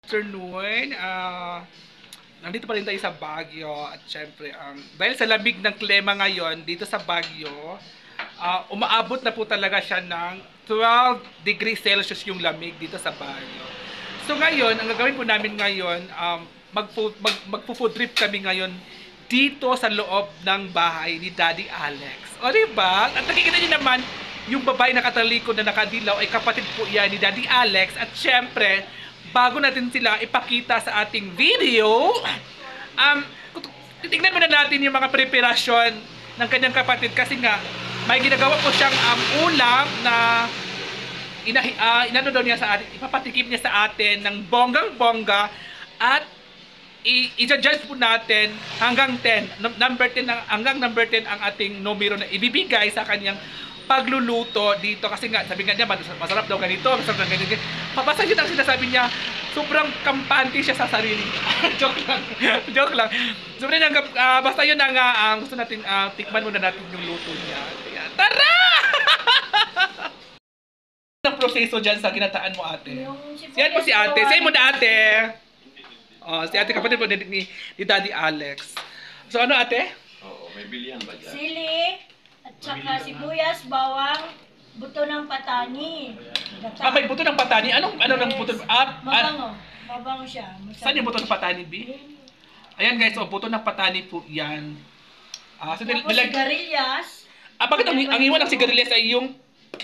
Afternoon. Nandito pa rin tayo sa Baguio at syempre dahil sa lamig ng klima ngayon dito sa Baguio, umaabot na po talaga siya ng 12 degrees Celsius yung lamig dito sa Baguio. So ngayon, ang gagawin po namin ngayon, magpo-food trip kami ngayon dito sa loob ng bahay ni Daddy Alex. O diba? At nakikita niyo naman, yung babae na katalikod na nakadilaw ay kapatid po yan ni Daddy Alex. At syempre, bago natin sila ipakita sa ating video, titignan muna natin yung mga preparasyon ng kanyang kapatid kasi nga may ginagawa po siyang ulam na inano daw niya sa atin, ipapatikim niya sa atin ng bonggang-bongga at i-judge po natin hanggang 10, number 10 hanggang number 10 ang ating numero na ibibigay sa kanyang pagluluto dito kasi nga sabi nga niya masarap daw ganito, masarap daw ganito. Papasa yun ang sinasabi niya, sobrang kampante siya sa sarili. Joke lang. Joke lang. Sobrang basta yun ang gusto natin tikman muna natin yung luto niya. Kaya, tara! Ang proseso dyan sa ginataan mo, ate. Yan po si ate. Say mo na, ate. Si ate kapatid po ni Daddy Alex. So ano, ate? Oo, may bilihan ba dyan? Sili, at saka sibuyas, bawang, buto ng patani. May buto ng patani. Ano ng buto? Mabango. Mabango siya. Saan yung buto ng patani, B? Ayan guys, buto ng patani po yan. So tapos sigarilyas. Bakit ang iwan ng sigarilyas ay yung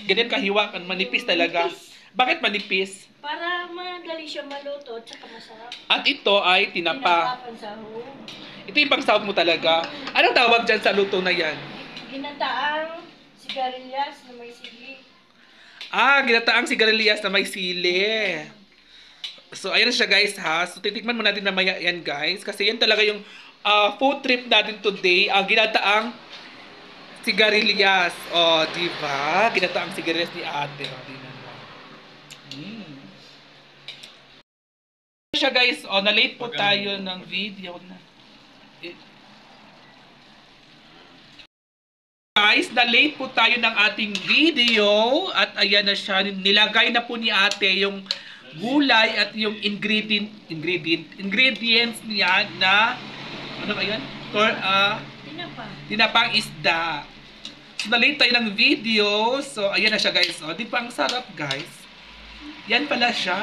ganyan kahiwa, manipis talaga? Bakit manipis? Para madali siya maluto at saka masarap. At ito ay tinapa. Pansahog. Ito yung pangsahog mo talaga. Anong tawag dyan sa luto na yan? Ginataang sigarilyas na may sili. Ginataang sigarilyas na may sili. So, ayan na siya guys ha. So, titikman mo natin na maya yan guys. Kasi yan talaga yung food trip natin today. Ang ginataang sigarilyas. O, diba? Ginataang sigarilyas ni ate. O, di naman. Siya guys, na-late po tayo ng video na. Guys, na-late po tayo ng ating video at ayan na siya, nilagay na po ni ate yung gulay at yung ingredients niya na ano ba yun? Tinapang isda. So, na-late tayo ng video. So, ayan na siya guys. Di ba ang sarap guys? Yan pala siya.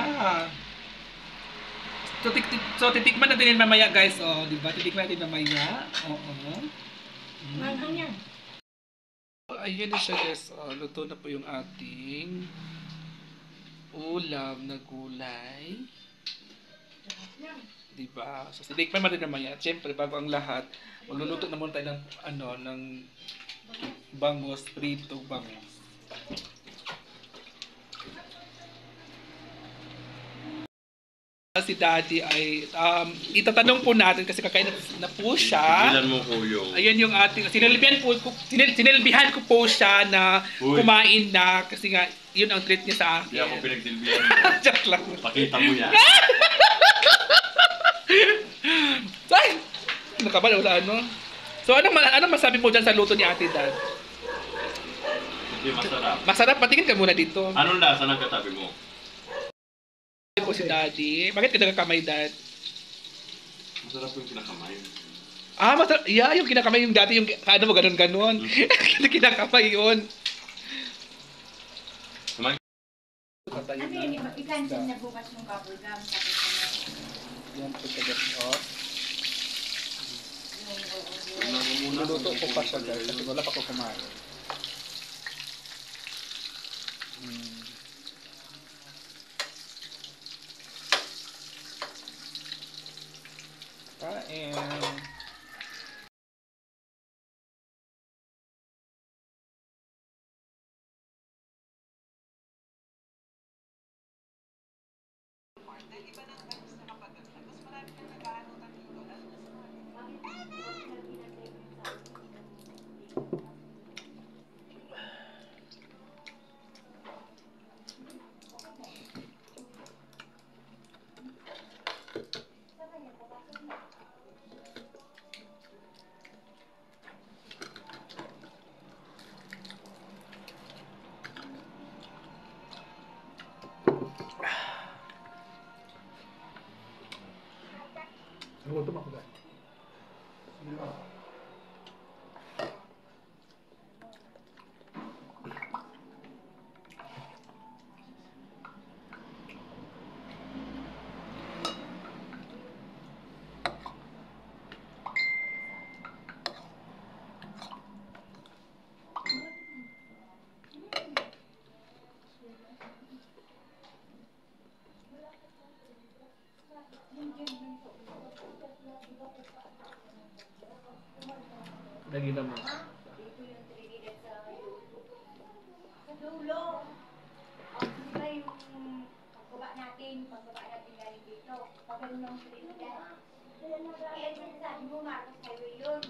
So, titikman natin yun mamaya guys. Di ba? Titikman natin mamaya. Manghang yan. Ayan na siya guys. Luto na po yung ating ulam na gulay. Diba? So, titikman natin mamaya. Siyempre, bago ang lahat, magluluto na muna tayo ng bangus, prito bangus. Si Daddy ay itatanong po natin kasi kakain na po siya. Bilan mo kuyo. Ayan yung ating sinilbihan ko po siya na kumain na kasi nga yun ang treat niya sa akin. Hindi ako pinagsilbihan mo. Joke lang. Pakita mo yan. Ay! Nakabala sa ano? So anong masabi mo dyan sa luto ni Ate Dad? Hindi masarap. Masarap, patingin ka muna dito. Anong lasa ng katabi mo? Po si Daddy. Bakit ka nagkakamay, Dad? Masarap yung kinakamay. Masarap. Yeah, yung kinakamay yung dati, yung ano mo, ganun-ganun. Kinakamay yun. Ano yun? I-cancel na bukas yung bubble gum. Yan po siya guys. Luluto ko pa siya guys. Kasi wala pa ko kumain. Kain. Nagutom ako guys. Lagi naman. Dito yung trinidad sa dulo. Di ba yung pagbaba natin galing dito. Pagano ng trinidad. Eh, sabi mo, Marcos Highway yun.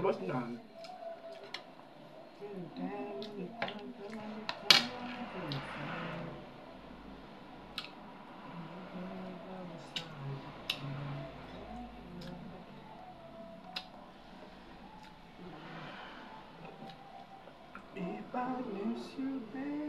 Tapos na. If I miss you, baby.